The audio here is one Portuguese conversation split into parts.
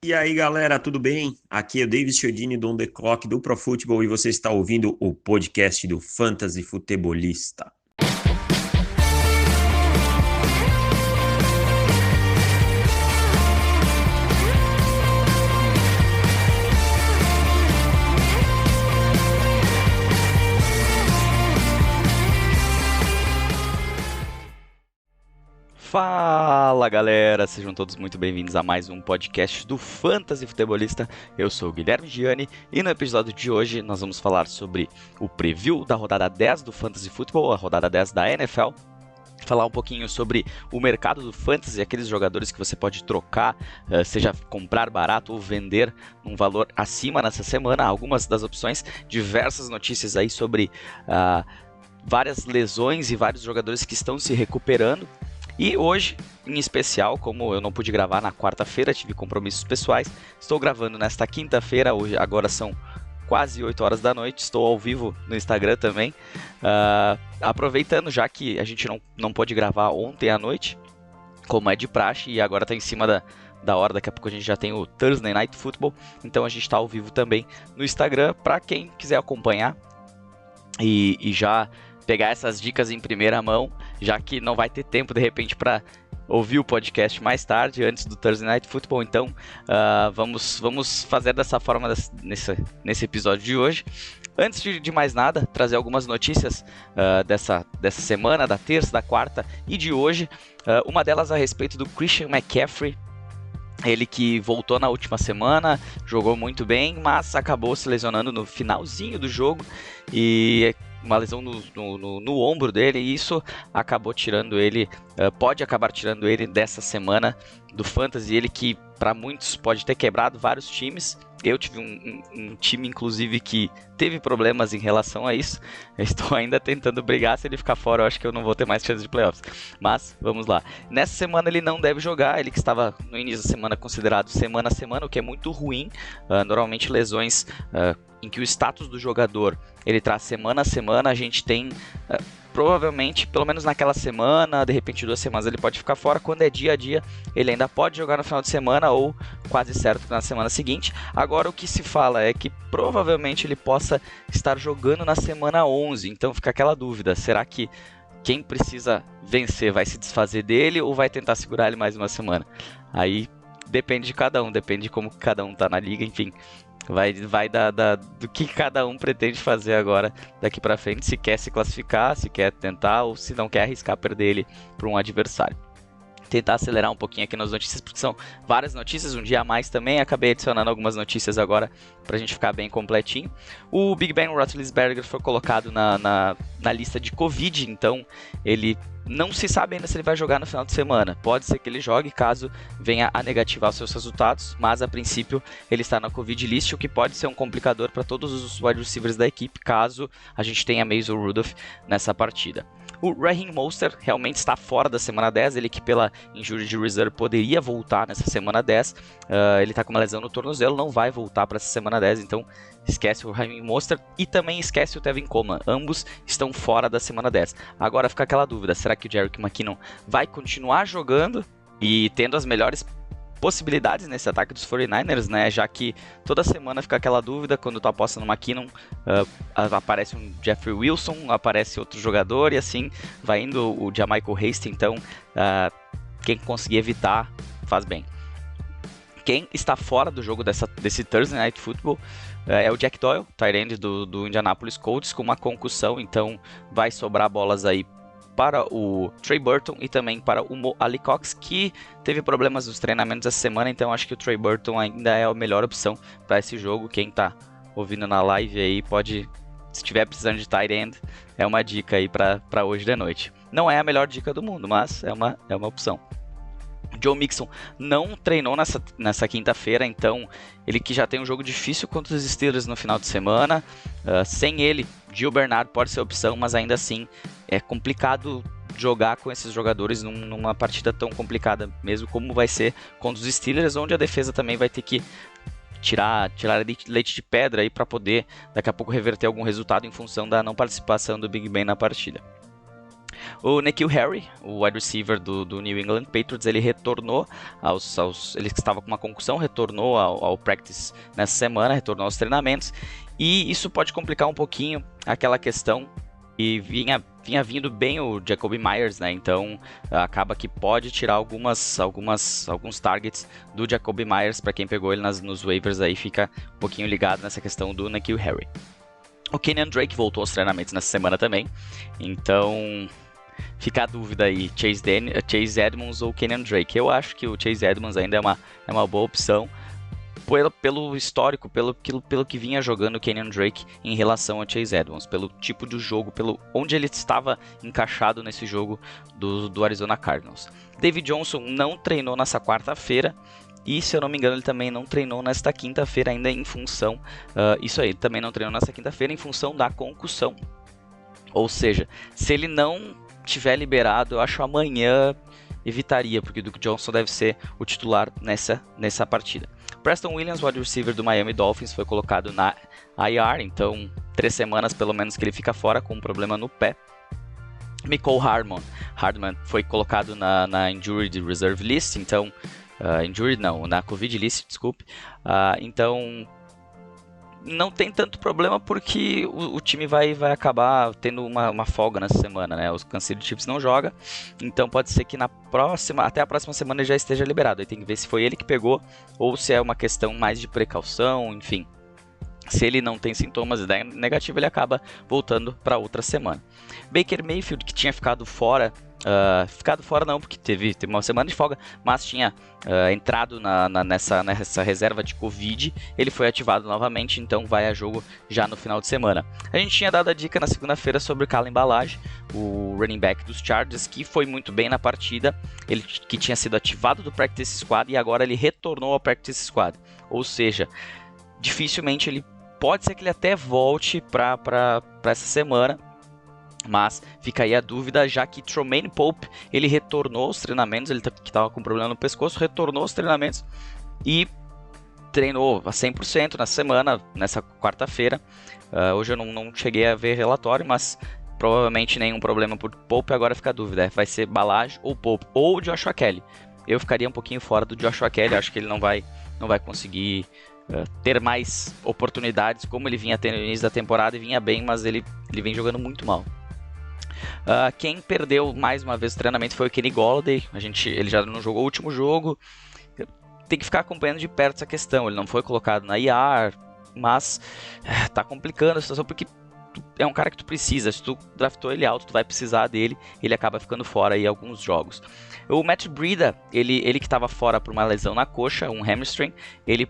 E aí, galera, tudo bem? Aqui é o David Chiodini do On The Clock do Pro Football e você está ouvindo o podcast do Fantasy Futebolista. Fala galera, sejam todos muito bem-vindos a mais um podcast do Fantasy Futebolista. Eu sou o Guilherme Gianni e no episódio de hoje nós vamos falar sobre o preview da rodada 10 do Fantasy Football, a rodada 10 da NFL. Falar um pouquinho sobre o mercado do Fantasy, aqueles jogadores que você pode trocar, seja comprar barato ou vender num valor acima nessa semana, algumas das opções, diversas notícias aí sobre várias lesões e vários jogadores que estão se recuperando. E hoje, em especial, como eu não pude gravar na quarta-feira, tive compromissos pessoais, estou gravando nesta quinta-feira, hoje agora são quase 8 horas da noite, estou ao vivo no Instagram também, aproveitando já que a gente não pôde gravar ontem à noite, como é de praxe, e agora está em cima da hora, daqui a pouco a gente já tem o Thursday Night Football, então a gente está ao vivo também no Instagram, para quem quiser acompanhar e já pegar essas dicas em primeira mão, já que não vai ter tempo de repente para ouvir o podcast mais tarde, antes do Thursday Night Football. Então vamos fazer dessa forma nesse episódio de hoje. Antes de mais nada, trazer algumas notícias dessa semana, da terça, da quarta e de hoje. Uma delas a respeito do Christian McCaffrey. Ele que voltou na última semana, jogou muito bem, mas acabou se lesionando no finalzinho do jogo e uma lesão no ombro dele, e isso acabou tirando ele, pode acabar tirando ele dessa semana do Fantasy. Ele que para muitos pode ter quebrado vários times. Eu tive um time, inclusive, que teve problemas em relação a isso. Eu estou ainda tentando brigar. Se ele ficar fora, eu acho que eu não vou ter mais chance de playoffs. Mas, vamos lá. Nessa semana ele não deve jogar. Ele que estava no início da semana considerado semana a semana, o que é muito ruim. Normalmente lesões em que o status do jogador ele traz semana a semana, a gente tem... provavelmente, pelo menos naquela semana, de repente 2 semanas ele pode ficar fora. Quando é dia a dia, ele ainda pode jogar no final de semana ou quase certo na semana seguinte. Agora o que se fala é que provavelmente ele possa estar jogando na semana 11, então fica aquela dúvida, será que quem precisa vencer vai se desfazer dele ou vai tentar segurar ele mais uma semana? Aí depende de cada um, depende de como cada um tá na liga, enfim. Vai do que cada um pretende fazer agora daqui para frente, se quer se classificar, se quer tentar ou se não quer arriscar perder ele para um adversário. Tentar acelerar um pouquinho aqui nas notícias, porque são várias notícias, um dia a mais também. Acabei adicionando algumas notícias agora para a gente ficar bem completinho. O Big Ben Roethlisberger foi colocado na lista de Covid, então ele não se sabe ainda se ele vai jogar no final de semana. Pode ser que ele jogue caso venha a negativar os seus resultados, mas a princípio ele está na Covid list, o que pode ser um complicador para todos os wide receivers da equipe, caso a gente tenha Mason Rudolph nessa partida. O Raheem Mostert realmente está fora da semana 10, ele que pela injury reserve poderia voltar nessa semana 10, ele está com uma lesão no tornozelo, não vai voltar para essa semana 10, então esquece o Raheem Mostert e também esquece o Tevin Coleman, ambos estão fora da semana 10. Agora fica aquela dúvida, será que o Jerick McKinnon vai continuar jogando e tendo as melhores possibilidades nesse ataque dos 49ers, né? Já que toda semana fica aquela dúvida, quando tu aposta no McKinnon, aparece um Jeffrey Wilson, aparece outro jogador e assim vai indo o JaMycal Hasty, então quem conseguir evitar faz bem. Quem está fora do jogo desse Thursday Night Football é o Jack Doyle, tight end do Indianapolis Colts, com uma concussão, então vai sobrar bolas aí para o Trey Burton e também para o Mo Alie-Cox, que teve problemas nos treinamentos essa semana, então acho que o Trey Burton ainda é a melhor opção para esse jogo. Quem está ouvindo na live aí pode, se estiver precisando de tight end, é uma dica aí para hoje de noite. Não é a melhor dica do mundo, mas é uma opção. Joe Mixon não treinou nessa quinta-feira, então ele que já tem um jogo difícil contra os Steelers no final de semana, sem ele, Gio Bernard pode ser opção, mas ainda assim é complicado jogar com esses jogadores numa partida tão complicada, mesmo como vai ser contra os Steelers, onde a defesa também vai ter que tirar leite de pedra aí para poder daqui a pouco reverter algum resultado em função da não participação do Big Ben na partida. O N'Keal Harry, o wide receiver do New England Patriots, ele retornou ele estava com uma concussão, retornou ao practice nessa semana, retornou aos treinamentos, e isso pode complicar um pouquinho aquela questão e vinha vindo bem o Jakobi Meyers, né? Então acaba que pode tirar alguns targets do Jakobi Meyers. Para quem pegou ele nos waivers aí, fica um pouquinho ligado nessa questão do N'Keal Harry. O Kenyan Drake voltou aos treinamentos nessa semana também, então fica a dúvida aí, Chase Edmonds ou Kenyan Drake. Eu acho que o Chase Edmonds ainda é uma boa opção, pelo histórico, pelo que vinha jogando o Kenyan Drake em relação ao Chase Edmonds, pelo tipo de jogo, pelo onde ele estava encaixado nesse jogo do Arizona Cardinals. David Johnson não treinou nessa quarta-feira, e se eu não me engano ele também não treinou nesta quinta-feira ainda em função, ele também não treinou nesta quinta-feira em função da concussão. Ou seja, se ele não tiver liberado, eu acho amanhã evitaria, porque o Duke Johnson deve ser o titular nessa partida. Preston Williams, wide receiver do Miami Dolphins, foi colocado na IR, então 3 semanas pelo menos que ele fica fora com um problema no pé. Mecole Hardman foi colocado na Injured Reserve List, então na Covid List, desculpe. Então não tem tanto problema porque o time vai acabar tendo uma folga nessa semana, né? Os Kansas City Chiefs não joga, então pode ser que até a próxima semana ele já esteja liberado. Aí tem que ver se foi ele que pegou ou se é uma questão mais de precaução, enfim. Se ele não tem sintomas negativos, ele acaba voltando para outra semana. Baker Mayfield, que tinha ficado fora não, porque teve uma semana de folga, mas tinha entrado nessa reserva de Covid, ele foi ativado novamente, então vai a jogo já no final de semana. A gente tinha dado a dica na segunda-feira sobre o Kalen Ballage, o running back dos Chargers, que foi muito bem na partida, ele que tinha sido ativado do Practice Squad e agora ele retornou ao Practice Squad, ou seja, dificilmente pode ser que ele até volte para essa semana, mas fica aí a dúvida, já que Tromaine Pope, ele retornou aos treinamentos, ele que estava com problema no pescoço, retornou aos treinamentos e treinou a 100% nessa quarta-feira. Hoje eu não cheguei a ver relatório, mas provavelmente nenhum problema por Pope. Agora fica a dúvida, vai ser Ballage ou Pope, ou Joshua Kelly. Eu ficaria um pouquinho fora do Joshua Kelly, acho que ele não vai conseguir ter mais oportunidades, como ele vinha tendo no início da temporada, e vinha bem, mas ele vem jogando muito mal. Quem perdeu mais uma vez o treinamento foi o Kenny Golladay. Ele já não jogou o último jogo. Tem que ficar acompanhando de perto essa questão. Ele não foi colocado na IR, mas tá complicando a situação, porque é um cara que tu precisa. Se tu draftou ele alto, tu vai precisar dele. Ele acaba ficando fora aí alguns jogos. O Matt Breida, ele que estava fora por uma lesão na coxa, um hamstring, ele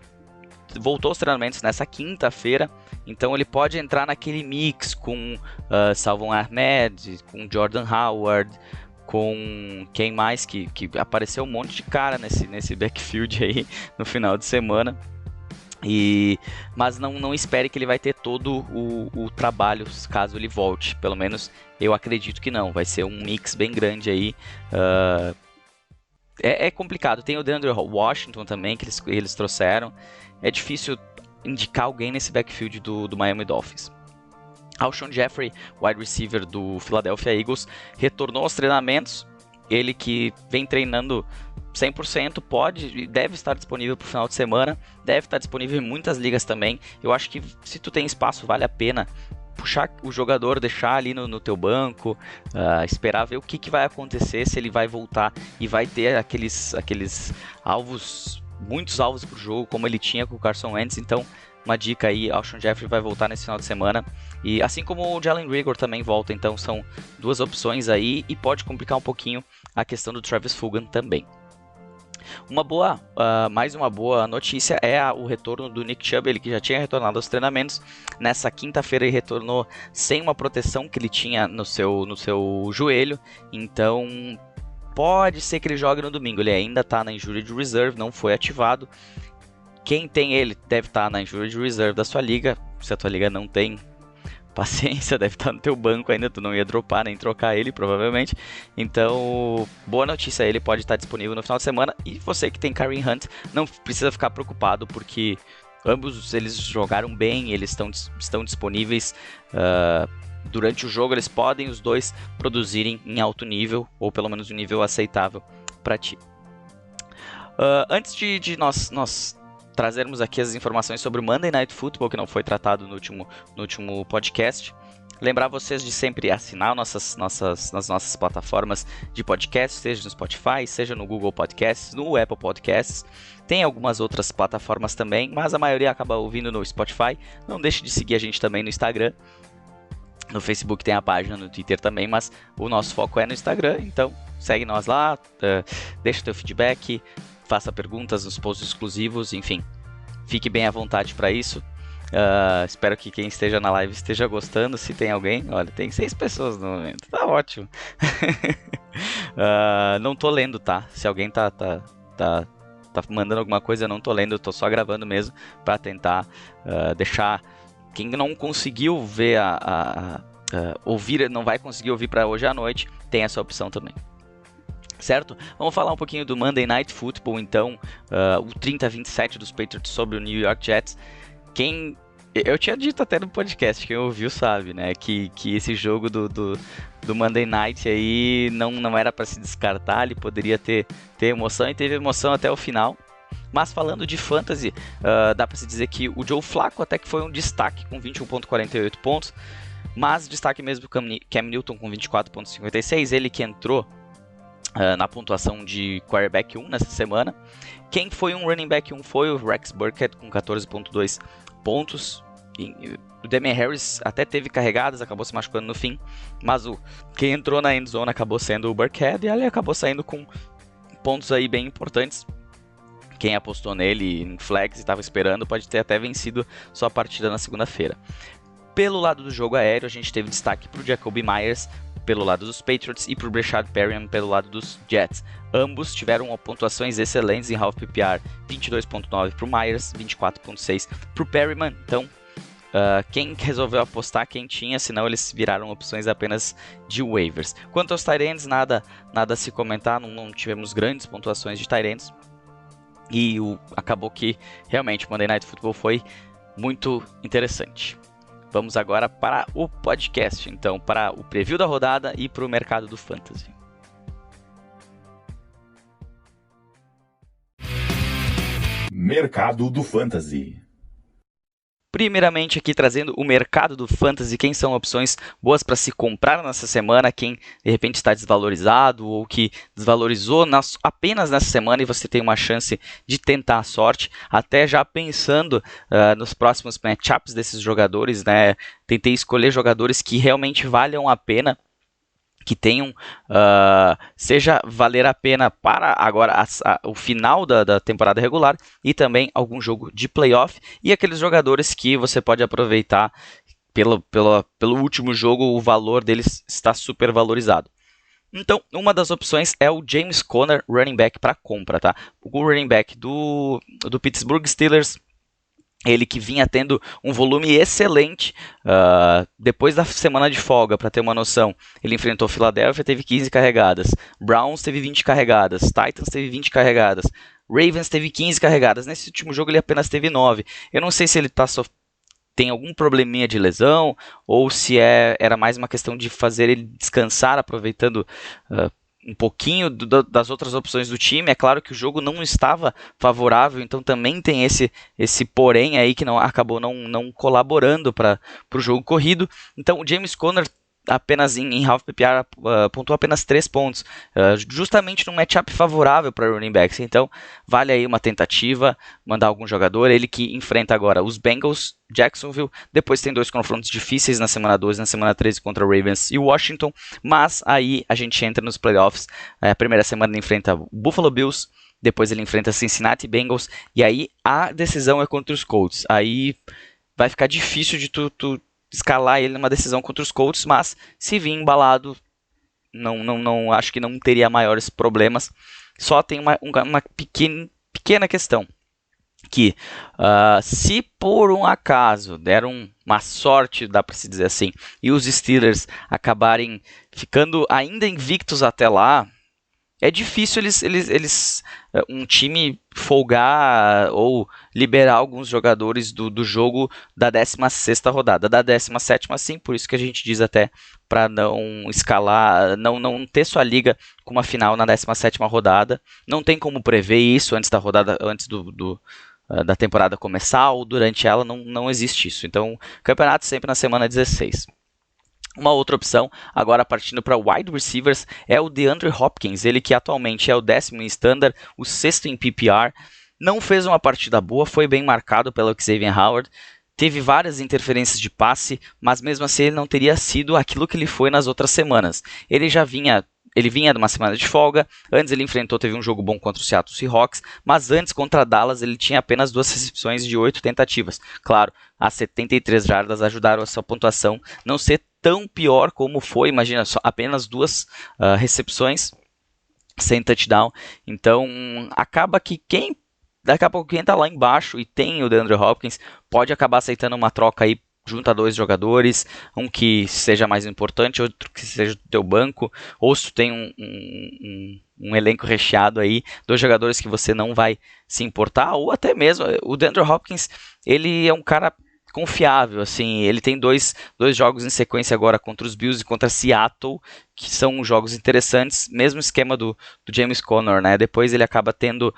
voltou aos treinamentos nessa quinta-feira, então ele pode entrar naquele mix com Salvon Ahmed, com Jordan Howard, com quem mais que apareceu um monte de cara nesse backfield aí no final de semana. Mas não espere que ele vai ter todo o trabalho caso ele volte, pelo menos eu acredito que não, vai ser um mix bem grande aí. É complicado, tem o DeAndre Washington também que eles trouxeram. É difícil indicar alguém nesse backfield do Miami Dolphins. Alshon Jeffrey, wide receiver do Philadelphia Eagles, retornou aos treinamentos. Ele que vem treinando 100%, pode e deve estar disponível para o final de semana. Deve estar disponível em muitas ligas também. Eu acho que se tu tem espaço, vale a pena puxar o jogador, deixar ali no teu banco, esperar ver o que vai acontecer, se ele vai voltar e vai ter aqueles alvos, muitos alvos pro jogo, como ele tinha com o Carson Wentz. Então, uma dica aí, Alshon Jeffrey vai voltar nesse final de semana, e assim como o Jalen Reagor também volta, então são duas opções aí, e pode complicar um pouquinho a questão do Travis Fulgham também. Mais uma boa notícia é o retorno do Nick Chubb, ele que já tinha retornado aos treinamentos. Nessa quinta-feira ele retornou sem uma proteção que ele tinha no seu joelho, então pode ser que ele jogue no domingo. Ele ainda está na Injured Reserve, não foi ativado. Quem tem ele deve estar na Injured Reserve da sua liga. Se a tua liga não tem, paciência, deve estar no teu banco ainda, tu não ia dropar nem trocar ele provavelmente. Então, boa notícia, ele pode estar disponível no final de semana. E você que tem Kareem Hunt, não precisa ficar preocupado, porque Ambos eles jogaram bem, eles estão disponíveis durante o jogo, eles podem os dois produzirem em alto nível, ou pelo menos um nível aceitável para ti. Antes de nós trazermos aqui as informações sobre o Monday Night Football, que não foi tratado no último podcast, lembrar vocês de sempre assinar nas nossas plataformas de podcast, seja no Spotify, seja no Google Podcasts, no Apple Podcasts. Tem algumas outras plataformas também, mas a maioria acaba ouvindo no Spotify. Não deixe de seguir a gente também no Instagram. No Facebook tem a página, no Twitter também, mas o nosso foco é no Instagram, então segue nós lá, deixa o teu feedback, faça perguntas nos posts exclusivos, enfim, fique bem à vontade para isso. Espero que quem esteja na live esteja gostando. Se tem alguém, olha, tem 6 pessoas no momento, tá ótimo. Não tô lendo, tá? Se alguém tá mandando alguma coisa, eu não tô lendo, eu tô só gravando mesmo para tentar deixar quem não conseguiu ver ouvir, não vai conseguir ouvir para hoje à noite, tem essa opção também. Certo? Vamos falar um pouquinho do Monday Night Football, então, o 30-27 dos Patriots sobre o New York Jets. Eu tinha dito até no podcast, quem ouviu sabe, né, que esse jogo do Monday Night aí não era para se descartar, ele poderia ter emoção, e teve emoção até o final. Mas falando de fantasy, dá para se dizer que o Joe Flacco até que foi um destaque com 21.48 pontos, mas destaque mesmo o Cam Newton com 24.56, ele que entrou na pontuação de quarterback 1 nessa semana. Quem foi um running back 1 foi o Rex Burkhead com 14.2 pontos. O Damien Harris até teve carregadas, acabou se machucando no fim, mas quem entrou na endzone acabou sendo o Burkhead, e ele acabou saindo com pontos aí bem importantes. Quem apostou nele em flex e estava esperando pode ter até vencido sua partida na segunda-feira. Pelo lado do jogo aéreo, a gente teve destaque para o Jacoby Myers pelo lado dos Patriots e para o Breshad Perriman pelo lado dos Jets. Ambos tiveram pontuações excelentes em half PPR, 22.9 para o Myers, 24.6 para o Perriman. Então, quem resolveu apostar, quem tinha, senão eles viraram opções apenas de waivers. Quanto aos tight ends, nada a se comentar, não tivemos grandes pontuações de tight ends. E acabou que realmente o Monday Night Football foi muito interessante. Vamos agora para o podcast, então, para o preview da rodada e para o mercado do fantasy. Mercado do fantasy. Primeiramente aqui trazendo o mercado do fantasy, quem são opções boas para se comprar nessa semana, quem de repente está desvalorizado ou que desvalorizou apenas nessa semana e você tem uma chance de tentar a sorte, até já pensando nos próximos matchups desses jogadores, né? Tentei escolher jogadores que realmente valham a pena, que tenham, seja valer a pena para agora o final da temporada regular e também algum jogo de playoff, e aqueles jogadores que você pode aproveitar pelo último jogo, o valor deles está super valorizado. Então, uma das opções é o James Conner, running back para compra, tá? O running back do Pittsburgh Steelers, ele que vinha tendo um volume excelente, depois da semana de folga, para ter uma noção, ele enfrentou Philadelphia, teve 15 carregadas, Browns teve 20 carregadas, Titans teve 20 carregadas, Ravens teve 15 carregadas, nesse último jogo ele apenas teve 9, eu não sei se ele tem algum probleminha de lesão, ou se era mais uma questão de fazer ele descansar, aproveitando um pouquinho das outras opções do time. É claro que o jogo não estava favorável, então também tem esse porém aí que acabou não colaborando para o jogo corrido. Então o James Conner apenas em half PPR pontuou apenas 3 pontos, justamente num matchup favorável para running backs. Então vale aí uma tentativa, mandar algum jogador. Ele que enfrenta agora os Bengals, Jacksonville, depois tem 2 confrontos difíceis na semana 12 e na semana 13 contra Ravens e Washington, mas aí a gente entra nos playoffs. A primeira semana ele enfrenta o Buffalo Bills, depois ele enfrenta Cincinnati Bengals, e aí a decisão é contra os Colts. Aí vai ficar difícil de tu escalar ele numa decisão contra os Colts, mas se vir embalado, não acho que não teria maiores problemas. Só tem uma pequena questão, que se por um acaso deram uma sorte, dá para se dizer assim, e os Steelers acabarem ficando ainda invictos até lá, é difícil um time folgar ou liberar alguns jogadores do jogo da 16ª rodada. Da 17ª, sim, por isso que a gente diz até para não escalar, não ter sua liga com uma final na 17ª rodada. Não tem como prever isso antes da rodada, antes da temporada começar ou durante ela, não existe isso. Então, campeonato sempre na semana 16. Uma outra opção, agora partindo para wide receivers, é o DeAndre Hopkins, ele que atualmente é o 10º em standard, o 6º em PPR, não fez uma partida boa, foi bem marcado pelo Xavier Howard, teve várias interferências de passe, mas mesmo assim ele não teria sido aquilo que ele foi nas outras semanas. Ele vinha de uma semana de folga, antes ele teve um jogo bom contra o Seattle Seahawks, mas antes contra Dallas ele tinha apenas 2 recepções de 8 tentativas. Claro, as 73 jardas ajudaram a sua pontuação não ser tão pior como foi, imagina, só apenas 2 recepções sem touchdown. Então acaba que daqui a pouco quem está lá embaixo e tem o DeAndre Hopkins pode acabar aceitando uma troca aí junta 2 jogadores, um que seja mais importante, outro que seja do teu banco, ou se tu tem um elenco recheado aí, 2 jogadores que você não vai se importar, ou até mesmo, o DeAndre Hopkins, ele é um cara confiável, assim, ele tem dois jogos em sequência agora contra os Bills e contra Seattle, que são jogos interessantes, mesmo esquema do James Conner, né? Depois ele acaba tendo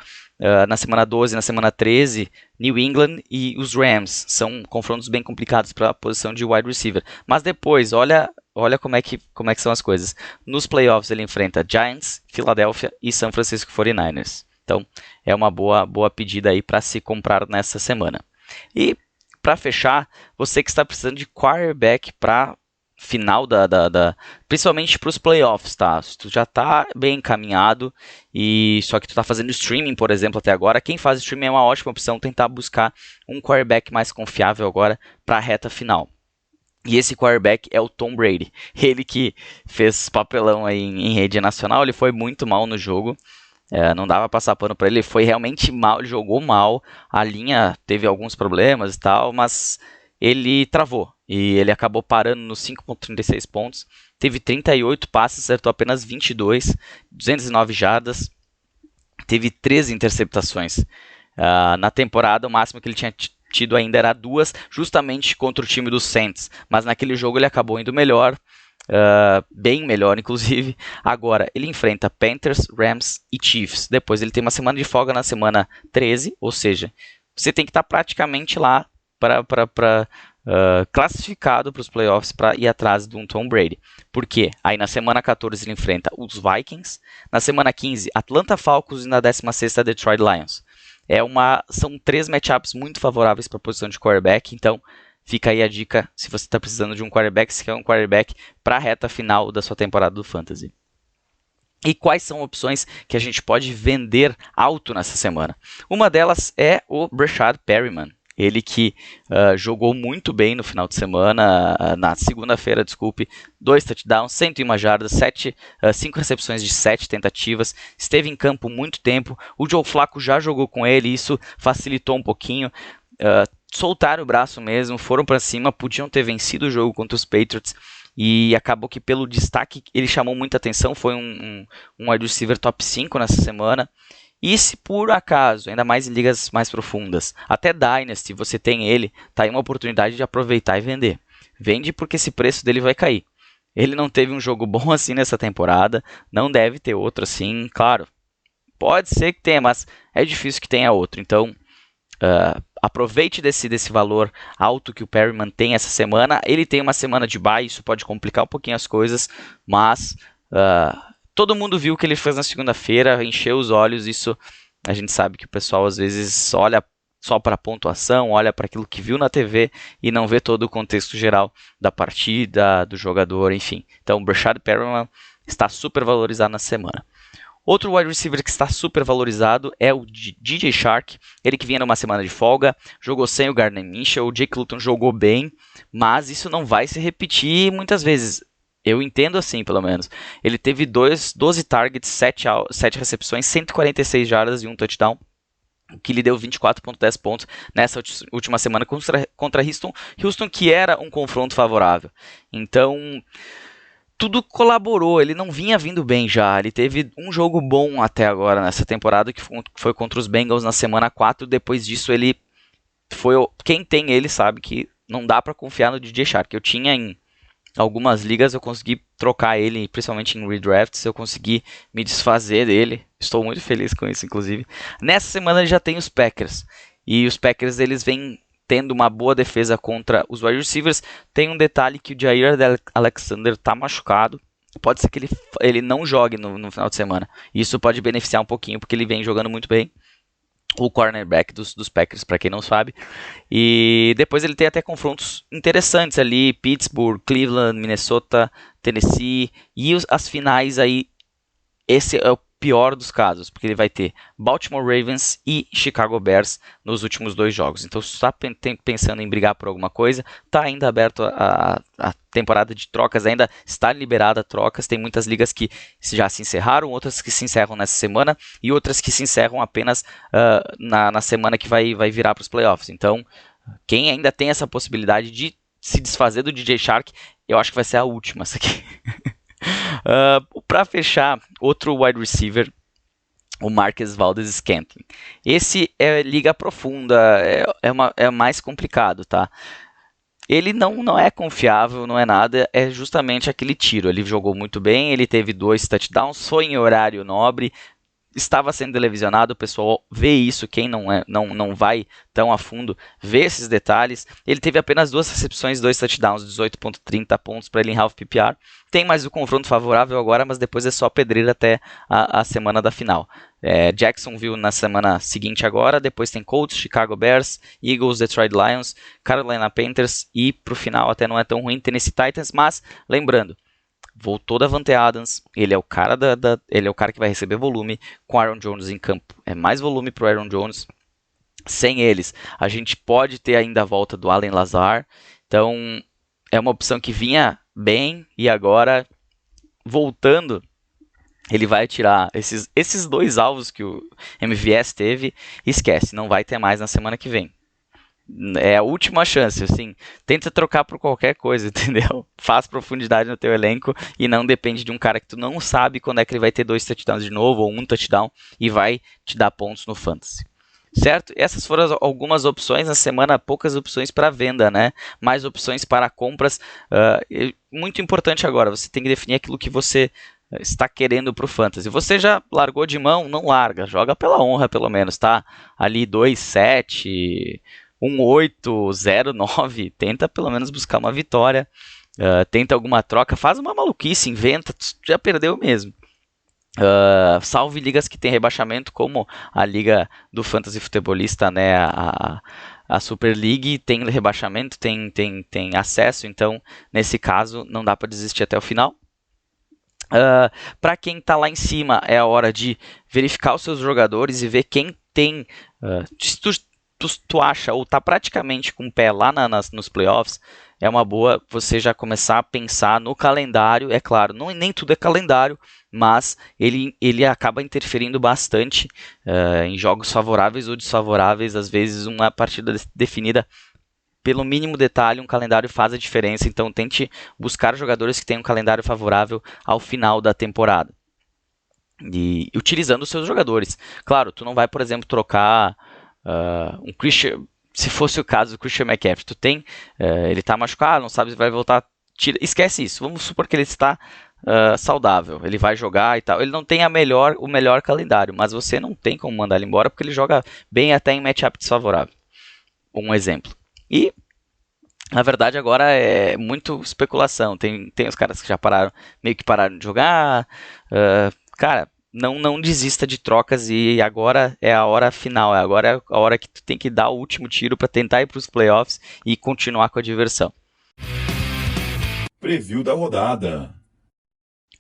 na semana 12 e na semana 13 New England e os Rams, são confrontos bem complicados para a posição de wide receiver, mas depois, olha como é que são as coisas, nos playoffs ele enfrenta Giants, Philadelphia e San Francisco 49ers, então é uma boa pedida aí para se comprar nessa semana. E para fechar, você que está precisando de quarterback para final principalmente para os playoffs, tá? Se tu já está bem encaminhado e só que tu está fazendo streaming, por exemplo, até agora, quem faz streaming é uma ótima opção tentar buscar um quarterback mais confiável agora para a reta final. E esse quarterback é o Tom Brady. Ele que fez papelão aí em rede nacional, ele foi muito mal no jogo. Não dava para passar pano para ele, foi realmente mal, ele jogou mal, a linha teve alguns problemas e tal, mas ele travou e ele acabou parando nos 5.36 pontos, teve 38 passes, acertou apenas 22, 209 jardas, teve 13 interceptações. Na temporada o máximo que ele tinha tido ainda era 2, justamente contra o time dos Saints, mas naquele jogo ele acabou indo melhor, bem melhor inclusive. Agora ele enfrenta Panthers, Rams e Chiefs, depois ele tem uma semana de folga na semana 13, ou seja, você tem que estar praticamente lá para classificado para os playoffs para ir atrás de um Tom Brady. Por quê? Aí na semana 14 ele enfrenta os Vikings, na semana 15 Atlanta Falcons e na 16ª Detroit Lions. São 3 matchups muito favoráveis para a posição de quarterback, então fica aí a dica se você está precisando de um quarterback, se quer um quarterback para a reta final da sua temporada do Fantasy. E quais são opções que a gente pode vender alto nessa semana? Uma delas é o Breshad Perriman. Ele que jogou muito bem no final de semana, na segunda-feira, 2 touchdowns, 101 jardas, 5 recepções de 7 tentativas, esteve em campo muito tempo, o Joe Flacco já jogou com ele, isso facilitou um pouquinho, soltaram o braço mesmo, foram para cima, podiam ter vencido o jogo contra os Patriots, e acabou que pelo destaque ele chamou muita atenção, foi um wide receiver top 5 nessa semana. E se por acaso, ainda mais em ligas mais profundas, até Dynasty, você tem ele, tá aí uma oportunidade de aproveitar e vender. Vende porque esse preço dele vai cair. Ele não teve um jogo bom assim nessa temporada, não deve ter outro assim, claro. Pode ser que tenha, mas é difícil que tenha outro. Então, aproveite desse valor alto que o Perriman tem essa semana. Ele tem uma semana de bye, isso pode complicar um pouquinho as coisas, mas todo mundo viu o que ele fez na segunda-feira, encheu os olhos. Isso a gente sabe que o pessoal às vezes olha só para a pontuação, olha para aquilo que viu na TV e não vê todo o contexto geral da partida, do jogador, enfim. Então o Breshad Perriman está super valorizado na semana. Outro wide receiver que está super valorizado é o DJ Chark, ele que vinha numa semana de folga, jogou sem o Gardner Minshew, o Jake Luton jogou bem, mas isso não vai se repetir muitas vezes. Eu entendo assim, pelo menos. Ele teve 12 targets, 7 recepções, 146 jardas e 1 touchdown, o que lhe deu 24.10 pontos nessa última semana contra Houston, que era um confronto favorável. Então, tudo colaborou, ele não vinha vindo bem já, ele teve um jogo bom até agora nessa temporada, que foi contra os Bengals na semana 4, depois disso ele foi, quem tem ele sabe que não dá para confiar no DJ Shark. Eu tinha em algumas ligas, eu consegui trocar ele, principalmente em redrafts, eu consegui me desfazer dele, estou muito feliz com isso, inclusive. Nessa semana ele já tem os Packers, e os Packers eles vêm tendo uma boa defesa contra os wide receivers. Tem um detalhe que o Jair Alexander está machucado, pode ser que ele não jogue no final de semana, isso pode beneficiar um pouquinho, porque ele vem jogando muito bem, o cornerback dos Packers, para quem não sabe. E depois ele tem até confrontos interessantes ali, Pittsburgh, Cleveland, Minnesota, Tennessee, e as finais aí, esse é o pior dos casos, porque ele vai ter Baltimore Ravens e Chicago Bears nos últimos 2 jogos. Então, se está pensando em brigar por alguma coisa, está ainda aberto a temporada de trocas, ainda está liberada trocas. Tem muitas ligas que já se encerraram, outras que se encerram nessa semana e outras que se encerram apenas na semana que vai virar para os playoffs. Então, quem ainda tem essa possibilidade de se desfazer do DJ Shark, eu acho que vai ser a última essa aqui. Para fechar, outro wide receiver, o Marquez Valdes-Scantling. Esse é liga profunda, é mais complicado, tá? Ele não é confiável, não é nada, é justamente aquele tiro. Ele jogou muito bem, ele teve 2 touchdowns, foi em horário nobre, estava sendo televisionado, o pessoal vê isso, quem não vai tão a fundo vê esses detalhes. Ele teve apenas 2 recepções, 2 touchdowns, 18.30 pontos para ele em half PPR. Tem mais o confronto favorável agora, mas depois é só pedreira até a semana da final. Jacksonville na semana seguinte agora, depois tem Colts, Chicago Bears, Eagles, Detroit Lions, Carolina Panthers e pro final até não é tão ruim, Tennessee Titans, mas lembrando, voltou Davante Adams, ele é o cara ele é o cara que vai receber volume com Aaron Jones em campo. É mais volume para o Aaron Jones. Sem eles, a gente pode ter ainda a volta do Allen Lazard. Então, é uma opção que vinha bem e agora, voltando, ele vai tirar esses 2 alvos que o MVS teve. Esquece, não vai ter mais na semana que vem. É a última chance, assim, tenta trocar por qualquer coisa, entendeu? Faz profundidade no teu elenco e não depende de um cara que tu não sabe quando é que ele vai ter 2 touchdowns de novo ou 1 touchdown e vai te dar pontos no fantasy. Certo? Essas foram algumas opções na semana, poucas opções para venda, né? Mais opções para compras. Muito importante agora, você tem que definir aquilo que você está querendo para o fantasy. Você já largou de mão? Não larga, joga pela honra pelo menos, tá? Ali 2-7... 1-8-0-9, tenta pelo menos buscar uma vitória, tenta alguma troca, faz uma maluquice, inventa, já perdeu mesmo. Salve ligas que tem rebaixamento, como a liga do Fantasy Futebolista, né, a Super League tem rebaixamento, tem acesso, então nesse caso não dá para desistir até o final. Para quem está lá em cima, é a hora de verificar os seus jogadores e ver quem tem... se tu acha ou está praticamente com o pé lá nos playoffs, é uma boa você já começar a pensar no calendário. É claro, nem tudo é calendário, mas ele acaba interferindo bastante em jogos favoráveis ou desfavoráveis. Às vezes uma partida definida pelo mínimo detalhe, um calendário faz a diferença. Então tente buscar jogadores que tenham um calendário favorável ao final da temporada. E utilizando os seus jogadores. Claro, tu não vai, por exemplo, trocar... um Christian, se fosse o caso do Christian McCaffrey, ele está machucado, não sabe se vai voltar, esquece isso, vamos supor que ele está saudável, ele vai jogar e tal, ele não tem o melhor calendário, mas você não tem como mandar ele embora, porque ele joga bem até em matchup desfavorável, um exemplo. E na verdade agora é muito especulação, tem os caras que já meio que pararam de jogar, cara, não desista de trocas, e agora é a hora final, agora é a hora que tu tem que dar o último tiro para tentar ir para os playoffs e continuar com a diversão. Preview da rodada.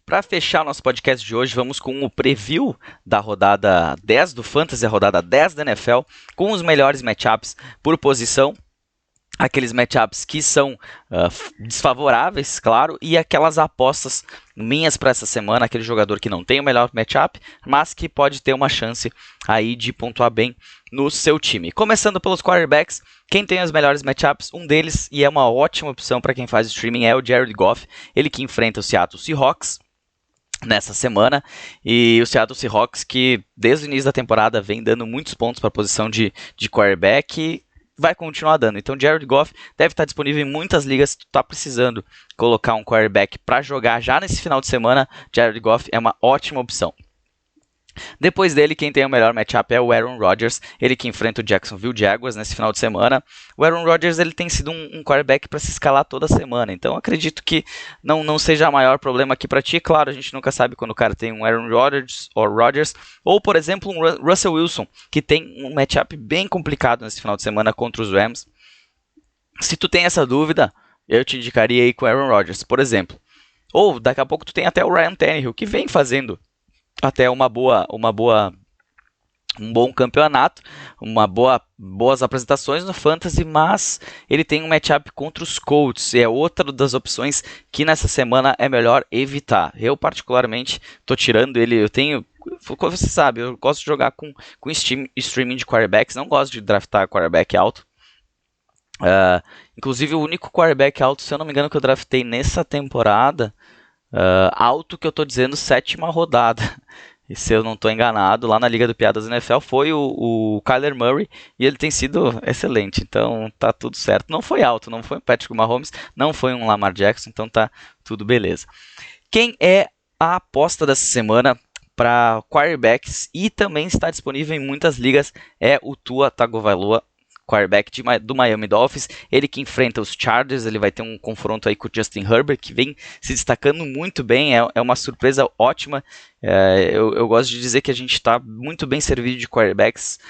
Para fechar nosso podcast de hoje, vamos com o preview da rodada 10 do Fantasy, a rodada 10 da NFL, com os melhores matchups por posição. aqueles matchups que são desfavoráveis, claro, e aquelas apostas minhas para essa semana, aquele jogador que não tem o melhor matchup, mas que pode ter uma chance aí de pontuar bem no seu time. Começando pelos quarterbacks, quem tem os melhores matchups, um deles, e é uma ótima opção para quem faz streaming, é o Jared Goff, ele que enfrenta o Seattle Seahawks nessa semana, e o Seattle Seahawks que desde o início da temporada vem dando muitos pontos para a posição de quarterback, vai continuar dando. Então, Jared Goff deve estar disponível em muitas ligas. Se tu está precisando colocar um quarterback para jogar já nesse final de semana, Jared Goff é uma ótima opção. Depois dele, quem tem o melhor matchup é o Aaron Rodgers, ele que enfrenta o Jacksonville Jaguars nesse final de semana. O Aaron Rodgers ele tem sido um quarterback para se escalar toda semana, então acredito que não seja o maior problema aqui para ti. Claro, a gente nunca sabe quando o cara tem um Aaron Rodgers, ou por exemplo um Russell Wilson, que tem um matchup bem complicado nesse final de semana contra os Rams. Se tu tem essa dúvida, eu te indicaria aí com o Aaron Rodgers, por exemplo. Ou daqui a pouco tu tem até o Ryan Tannehill, que vem fazendo até um bom campeonato, boas apresentações no Fantasy, mas ele tem um matchup contra os Colts, e é outra das opções que nessa semana é melhor evitar. Eu particularmente estou tirando ele, como você sabe, eu gosto de jogar com streaming de quarterbacks, não gosto de draftar quarterback alto. Inclusive o único quarterback alto, se eu não me engano, que eu draftei nessa temporada, alto que eu tô dizendo, 7ª rodada, e se eu não tô enganado, lá na Liga do Piadas NFL foi o Kyler Murray, e ele tem sido excelente, então tá tudo certo. Não foi alto, não foi um Patrick Mahomes, não foi um Lamar Jackson, então tá tudo beleza. Quem é a aposta dessa semana para quarterbacks e também está disponível em muitas ligas é o Tua Tagovailoa, quarterback do Miami Dolphins, ele que enfrenta os Chargers, ele vai ter um confronto aí com o Justin Herbert, que vem se destacando muito bem, é uma surpresa ótima. Eu gosto de dizer que a gente está muito bem servido de quarterbacks,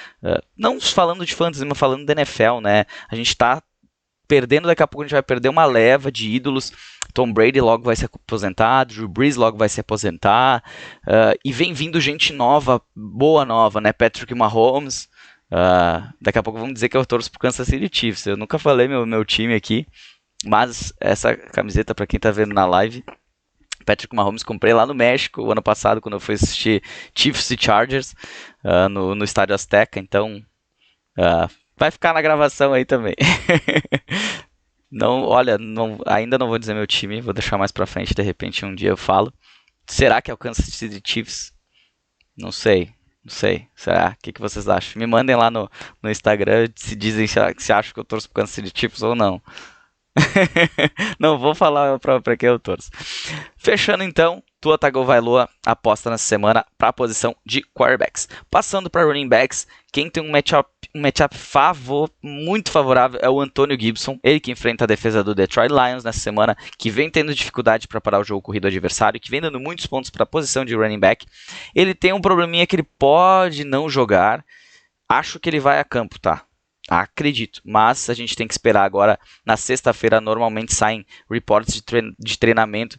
não falando de fantasy, mas falando da NFL, né? A gente está perdendo, daqui a pouco a gente vai perder uma leva de ídolos. Tom Brady logo vai se aposentar, Drew Brees logo vai se aposentar, e vem vindo gente nova, boa nova, né? Patrick Mahomes. Daqui a pouco vamos dizer que eu torço pro Kansas City Chiefs. Eu nunca falei meu time aqui, mas essa camiseta, para quem tá vendo na live, Patrick Mahomes, comprei lá no México o ano passado, quando eu fui assistir Chiefs e Chargers no Estádio Azteca. Então vai ficar na gravação aí também. Ainda não vou dizer meu time, vou deixar mais pra frente, de repente um dia eu falo. Será que é o Kansas City Chiefs? Não sei. Será? O que vocês acham? Me mandem lá no Instagram se dizem se acham que eu torço pro Kansas City Chiefs ou não. Não vou falar pra quem eu torço. Fechando então, Tua Tagovailoa aposta nessa semana para a posição de quarterbacks. Passando para running backs, quem tem um matchup muito favorável é o Antonio Gibson, ele que enfrenta a defesa do Detroit Lions nessa semana, que vem tendo dificuldade para parar o jogo corrido adversário, que vem dando muitos pontos para a posição de running back. Ele tem um probleminha que ele pode não jogar, acho que ele vai a campo, tá? Acredito, mas a gente tem que esperar agora. Na sexta-feira normalmente saem reports de treinamento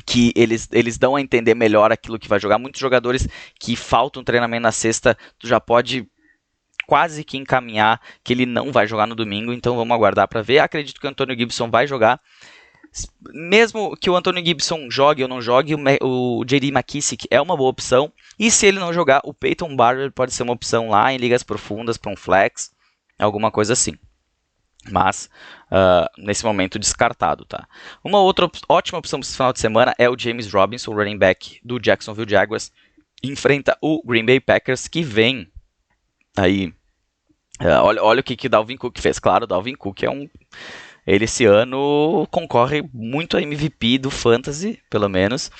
que eles dão a entender melhor aquilo que vai jogar. Muitos jogadores que faltam treinamento na sexta, tu já pode quase que encaminhar que ele não vai jogar no domingo, então vamos aguardar para ver. Acredito que o Antonio Gibson vai jogar. Mesmo que o Antonio Gibson jogue ou não jogue, o J.D. McKissick é uma boa opção, e se ele não jogar, o Peyton Barber pode ser uma opção lá em ligas profundas para um flex, alguma coisa assim. Mas nesse momento descartado, tá? Uma outra ótima opção para esse final de semana é o James Robinson, o running back do Jacksonville Jaguars, enfrenta o Green Bay Packers, que vem aí. Olha o que o Dalvin Cook fez. Claro, o Dalvin Cook ele esse ano concorre muito a MVP do Fantasy, pelo menos.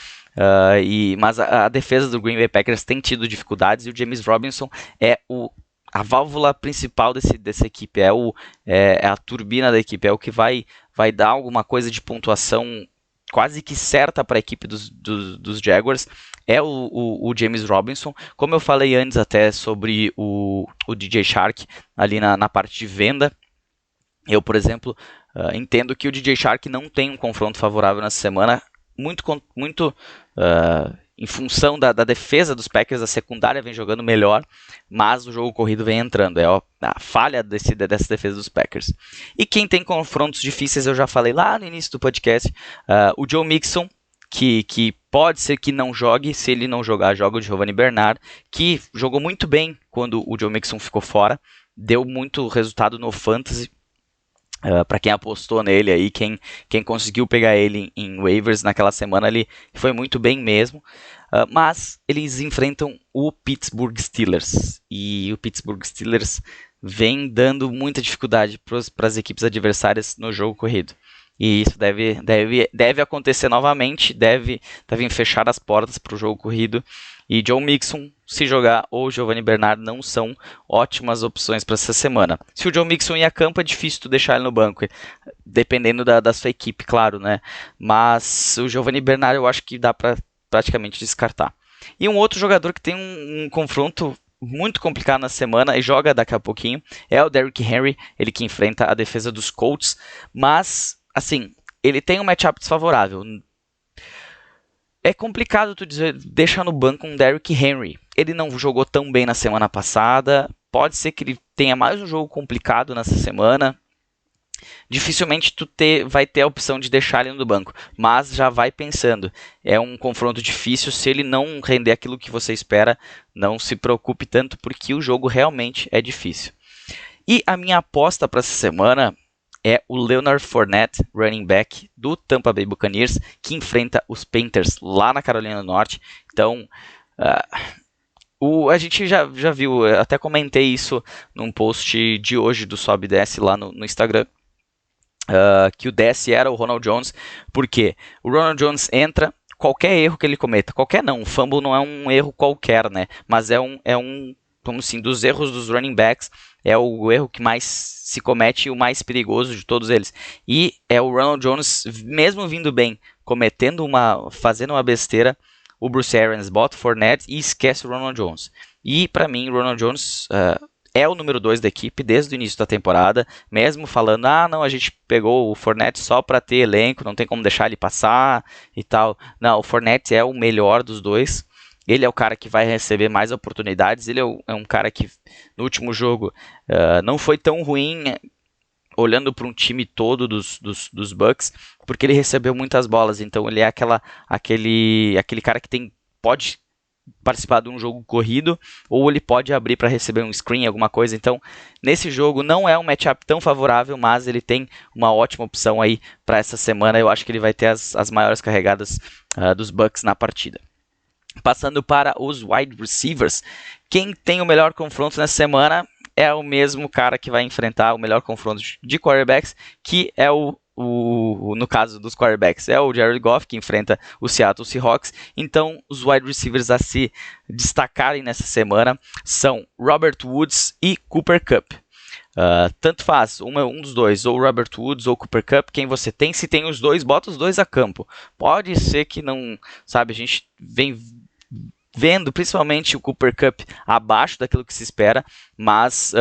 Mas a defesa do Green Bay Packers tem tido dificuldades, e o James Robinson é a válvula principal dessa equipe, é a turbina da equipe, é o que vai dar alguma coisa de pontuação quase que certa para a equipe dos Jaguars, é o James Robinson. Como eu falei antes até sobre o DJ Shark ali na parte de venda, eu, por exemplo, entendo que o DJ Shark não tem um confronto favorável nessa semana, muito em função da defesa dos Packers, a secundária vem jogando melhor, mas o jogo corrido vem entrando. É a falha dessa defesa dos Packers. E quem tem confrontos difíceis, eu já falei lá no início do podcast, o Joe Mixon, que pode ser que não jogue. Se ele não jogar, joga o Giovanni Bernard, que jogou muito bem quando o Joe Mixon ficou fora, deu muito resultado no Fantasy. Para quem apostou nele aí, quem conseguiu pegar ele em waivers naquela semana, ele foi muito bem mesmo. Mas eles enfrentam o Pittsburgh Steelers, e o Pittsburgh Steelers vem dando muita dificuldade para as equipes adversárias no jogo corrido. E isso deve acontecer novamente, devem fechar as portas para o jogo corrido. E Joe Mixon, se jogar, ou Giovanni Bernard não são ótimas opções para essa semana. Se o Joe Mixon ir a campo, é difícil tu deixar ele no banco, dependendo da sua equipe, claro, né? Mas o Giovanni Bernard eu acho que dá para praticamente descartar. E um outro jogador que tem um confronto muito complicado na semana e joga daqui a pouquinho é o Derrick Henry, ele que enfrenta a defesa dos Colts, mas assim, ele tem um matchup desfavorável. É complicado tu dizer, deixar no banco um Derrick Henry. Ele não jogou tão bem na semana passada. Pode ser que ele tenha mais um jogo complicado nessa semana. Dificilmente tu vai ter a opção de deixar ele no banco. Mas já vai pensando. É um confronto difícil. Se ele não render aquilo que você espera, não se preocupe tanto, porque o jogo realmente é difícil. E a minha aposta para essa semana é o Leonard Fournette, running back do Tampa Bay Buccaneers, que enfrenta os Panthers lá na Carolina do Norte. Então, a gente já viu, até comentei isso num post de hoje do Sobe e Desce lá no Instagram, que o Desce era o Ronald Jones, porque o Ronald Jones entra, qualquer erro que ele cometa, qualquer não, o fumble não é um erro qualquer, né? Mas é um como assim, dos erros dos running backs, é o erro que mais se comete e o mais perigoso de todos eles. E é o Ronald Jones, mesmo vindo bem, fazendo uma besteira, o Bruce Arians bota o Fournette e esquece o Ronald Jones. E para mim, o Ronald Jones é o número 2 da equipe desde o início da temporada, mesmo falando, não, a gente pegou o Fournette só para ter elenco, não tem como deixar ele passar e tal. Não, o Fournette é o melhor dos dois. Ele é o cara que vai receber mais oportunidades. Ele é um cara que no último jogo não foi tão ruim, olhando para um time todo dos Bucks, porque ele recebeu muitas bolas. Então ele é aquele cara que pode participar de um jogo corrido, ou ele pode abrir para receber um screen, alguma coisa. Então nesse jogo não é um matchup tão favorável, mas ele tem uma ótima opção aí para essa semana. Eu acho que ele vai ter as maiores carregadas dos Bucks na partida. Passando para os wide receivers, quem tem o melhor confronto nessa semana é o mesmo cara que vai enfrentar o melhor confronto de quarterbacks, que é no caso dos quarterbacks, é o Jared Goff, que enfrenta o Seattle Seahawks. Então, os wide receivers a se destacarem nessa semana são Robert Woods e Cooper Kupp. Tanto faz, um dos dois, ou Robert Woods ou Cooper Kupp, quem você tem. Se tem os dois, bota os dois a campo. Pode ser que não, sabe, a gente vem vendo principalmente o Cooper Kupp abaixo daquilo que se espera, mas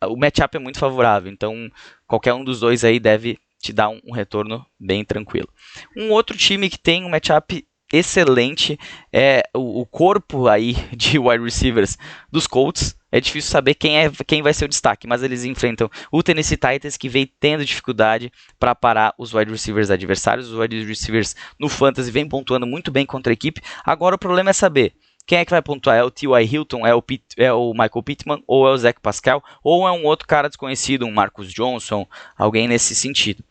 o matchup é muito favorável, então qualquer um dos dois aí deve te dar um retorno bem tranquilo. Um outro time que tem um matchup excelente é o corpo aí de wide receivers dos Colts. É difícil saber quem vai ser o destaque, mas eles enfrentam o Tennessee Titans, que vem tendo dificuldade para parar os wide receivers adversários. Os wide receivers no Fantasy vem pontuando muito bem contra a equipe. Agora o problema é saber quem é que vai pontuar. É o T.Y. Hilton, é o Michael Pittman, ou é o Zach Pascal, ou é um outro cara desconhecido, um Marcus Johnson, alguém nesse sentido.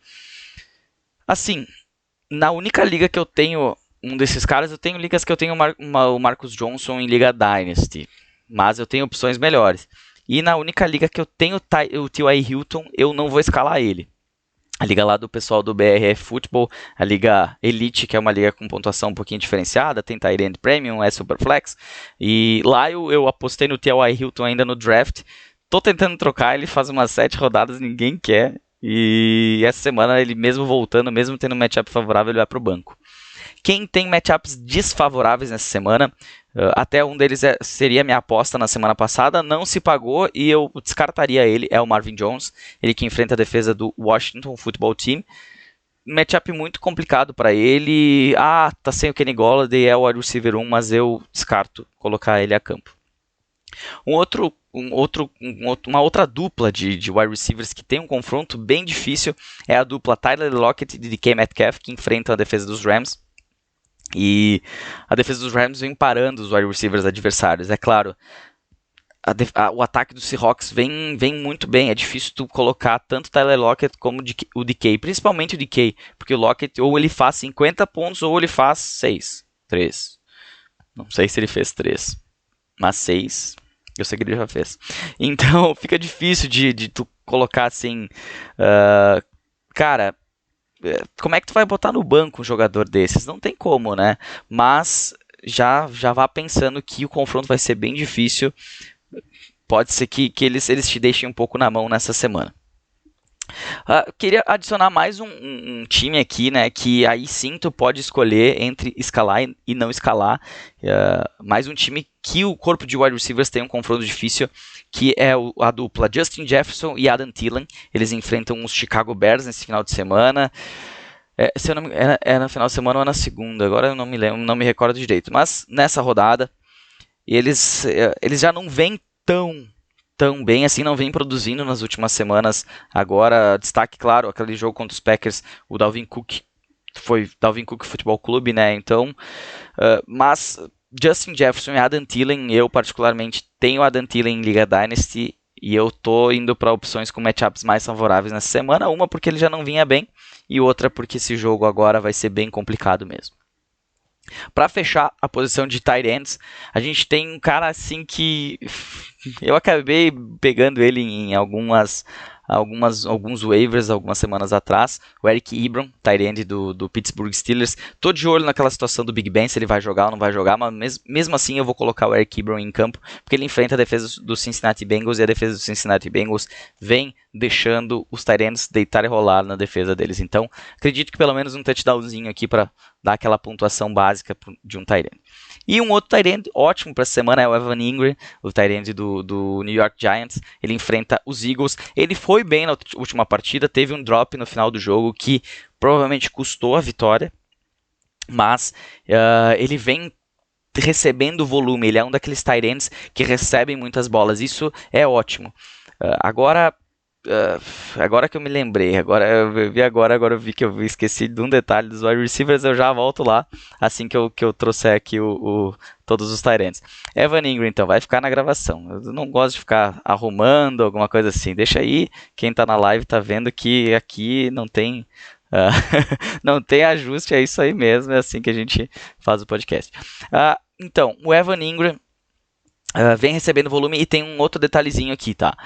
Assim, na única liga que eu tenho um desses caras, eu tenho ligas que eu tenho o Marcus Johnson em Liga Dynasty, mas eu tenho opções melhores. E na única liga que eu tenho o T.Y. Hilton, eu não vou escalar ele. A liga lá do pessoal do BRF Football, a liga Elite, que é uma liga com pontuação um pouquinho diferenciada, tem Tight End Premium, é Superflex. E lá eu apostei no T.Y. Hilton ainda no draft. Tô tentando trocar, ele faz umas 7 rodadas, ninguém quer. E essa semana, ele mesmo voltando, mesmo tendo um matchup favorável, ele vai pro banco. Quem tem matchups desfavoráveis nessa semana, até um deles seria minha aposta na semana passada, não se pagou e eu descartaria ele, é o Marvin Jones, ele que enfrenta a defesa do Washington Football Team. matchup muito complicado para ele. Tá sem o Kenny Golladay, é o wide receiver 1, mas eu descarto colocar ele a campo. Uma outra dupla de wide receivers que tem um confronto bem difícil é a dupla Tyler Lockett e DK Metcalf, que enfrentam a defesa dos Rams. E a defesa dos Rams vem parando os wide receivers adversários. É claro, o ataque dos Seahawks vem muito bem. É difícil tu colocar tanto Tyler Lockett como o DK, principalmente o DK, porque o Lockett ou ele faz 50 pontos ou ele faz 6, 3. Não sei se ele fez 3, mas 6 eu sei que ele já fez. Então fica difícil de tu colocar assim, cara, como é que tu vai botar no banco um jogador desses? Não tem como, né? Mas já vá pensando que o confronto vai ser bem difícil. Pode ser que eles te deixem um pouco na mão nessa semana. Queria adicionar mais um time aqui, né, que aí sim tu pode escolher entre escalar e não escalar. Mais um time que o corpo de wide receivers tem um confronto difícil, que é a dupla Justin Jefferson e Adam Thielen. Eles enfrentam os Chicago Bears nesse final de semana. Se eu não me engano, é no final de semana ou na segunda, agora eu não me lembro, não me recordo direito. Mas nessa rodada, eles já não vêm tão bem assim, não vem produzindo nas últimas semanas. Agora, destaque, claro, aquele jogo contra os Packers, o Dalvin Cook foi Dalvin Cook Futebol Clube, né? Então, mas Justin Jefferson e Adam Thielen, eu particularmente tenho Adam Thielen em Liga Dynasty e eu tô indo para opções com matchups mais favoráveis nessa semana. Uma porque ele já não vinha bem e outra porque esse jogo agora vai ser bem complicado mesmo. Para fechar a posição de tight ends, a gente tem um cara assim que eu acabei pegando ele em alguns waivers algumas semanas atrás, o Eric Ebron, tight end do Pittsburgh Steelers. Tô de olho naquela situação do Big Ben, se ele vai jogar ou não vai jogar, mas mesmo assim eu vou colocar o Eric Ebron em campo, porque ele enfrenta a defesa do Cincinnati Bengals e a defesa do Cincinnati Bengals vem deixando os tight ends deitar e rolar na defesa deles. Então, acredito que pelo menos um touchdownzinho aqui para dar aquela pontuação básica de um tight end. E um outro tight end ótimo para essa semana é o Evan Engram, o tight end do New York Giants. Ele enfrenta os Eagles. Ele foi bem na última partida, teve um drop no final do jogo que provavelmente custou a vitória, mas ele vem recebendo volume. Ele é um daqueles tight ends que recebem muitas bolas. Isso é ótimo. Agora que eu me lembrei, agora eu vi que eu esqueci de um detalhe dos wide receivers, eu já volto lá, assim que eu trouxer aqui todos os tight ends. Evan Engram, então, vai ficar na gravação. Eu não gosto de ficar arrumando alguma coisa assim, deixa aí, quem tá na live tá vendo que aqui não tem não tem ajuste, é isso aí mesmo, é assim que a gente faz o podcast. Então, o Evan Engram vem recebendo volume e tem um outro detalhezinho aqui, tá?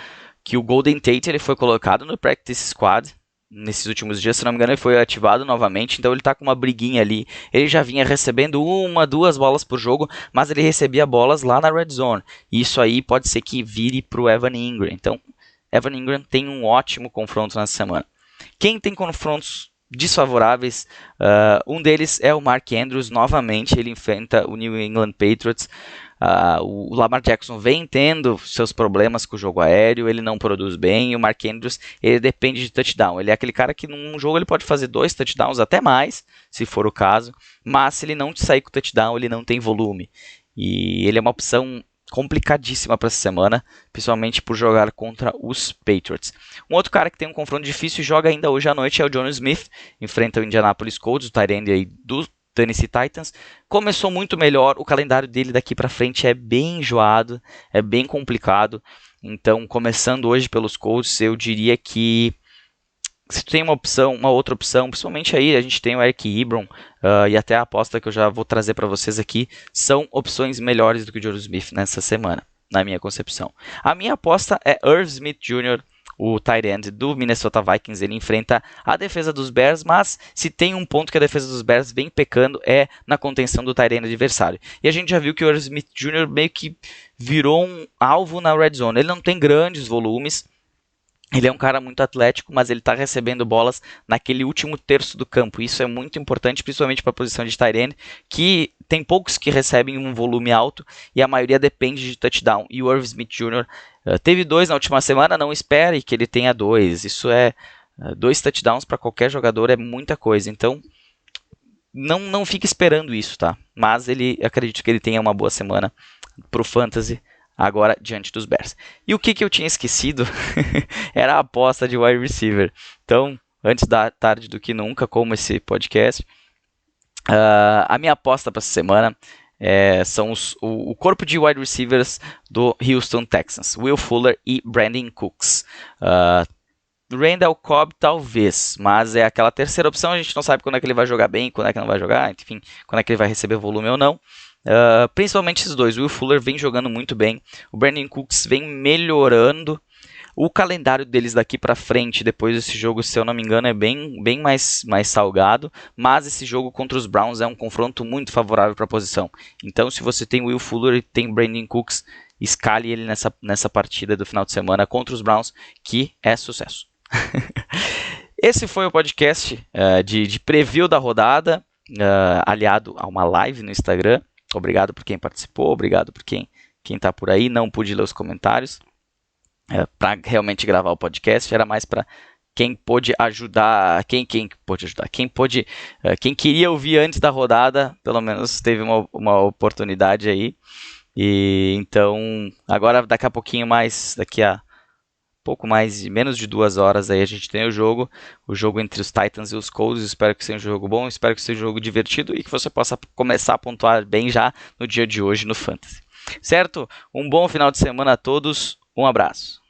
Que o Golden Tate ele foi colocado no Practice Squad nesses últimos dias, se não me engano ele foi ativado novamente, então ele está com uma briguinha ali. Ele já vinha recebendo 1-2 bolas por jogo, mas ele recebia bolas lá na Red Zone. Isso aí pode ser que vire para o Evan Engram. Então, Evan Engram tem um ótimo confronto nessa semana. Quem tem confrontos desfavoráveis, um deles é o Mark Andrews, novamente ele enfrenta o New England Patriots. O Lamar Jackson vem tendo seus problemas com o jogo aéreo, ele não produz bem, e o Mark Andrews ele depende de touchdown. Ele é aquele cara que num jogo ele pode fazer 2 touchdowns, até mais, se for o caso, mas se ele não te sair com touchdown, ele não tem volume. E ele é uma opção complicadíssima para essa semana, principalmente por jogar contra os Patriots. Um outro cara que tem um confronto difícil e joga ainda hoje à noite é o Jonnu Smith, enfrenta o Indianapolis Colts, o tight end aí do Tennessee Titans. Começou muito melhor, o calendário dele daqui para frente é bem enjoado, é bem complicado. Então, começando hoje pelos Colts, eu diria que se tu tem uma outra opção, principalmente aí a gente tem o Eric Ebron e até a aposta que eu já vou trazer para vocês aqui, são opções melhores do que o Jonnu Smith nessa semana, na minha concepção. A minha aposta é Irv Smith Jr., o tight end do Minnesota Vikings. Ele enfrenta a defesa dos Bears, mas se tem um ponto que a defesa dos Bears vem pecando é na contenção do tight end adversário. E a gente já viu que o Irv Smith Jr. meio que virou um alvo na red zone. Ele não tem grandes volumes, ele é um cara muito atlético, mas ele está recebendo bolas naquele último terço do campo. Isso é muito importante, principalmente para a posição de tight end, que tem poucos que recebem um volume alto e a maioria depende de touchdown. E o Irv Smith Jr. Teve 2 na última semana, não espere que ele tenha 2. Isso é 2 touchdowns para qualquer jogador é muita coisa, então não fique esperando isso, tá? Mas acredito que ele tenha uma boa semana pro Fantasy agora diante dos Bears. E o que eu tinha esquecido era a aposta de wide receiver. Então, antes da tarde do que nunca, como esse podcast, a minha aposta para essa semana são o corpo de wide receivers do Houston Texans, Will Fuller e Brandon Cooks. Randall Cobb talvez, mas é aquela terceira opção, a gente não sabe quando é que ele vai jogar bem, quando é que não vai jogar, enfim, quando é que ele vai receber volume ou não. Principalmente esses dois, o Will Fuller vem jogando muito bem, o Brandon Cooks vem melhorando. O calendário deles daqui para frente, depois desse jogo, se eu não me engano, é bem mais salgado, mas esse jogo contra os Browns é um confronto muito favorável para a posição. Então, se você tem o Will Fuller e tem Brandon Cooks, escale ele nessa partida do final de semana contra os Browns, que é sucesso. Esse foi o podcast de preview da rodada, aliado a uma live no Instagram. Obrigado por quem participou, obrigado por quem está por aí. Não pude ler os comentários para realmente gravar o podcast, era mais para quem pôde ajudar, quem queria ouvir antes da rodada, pelo menos teve uma oportunidade aí. E então, agora daqui a pouquinho mais, daqui a pouco mais, menos de 2 horas aí a gente tem o jogo entre os Titans e os Colts. Espero que seja um jogo bom, espero que seja um jogo divertido e que você possa começar a pontuar bem já no dia de hoje no Fantasy. Certo? Um bom final de semana a todos, um abraço.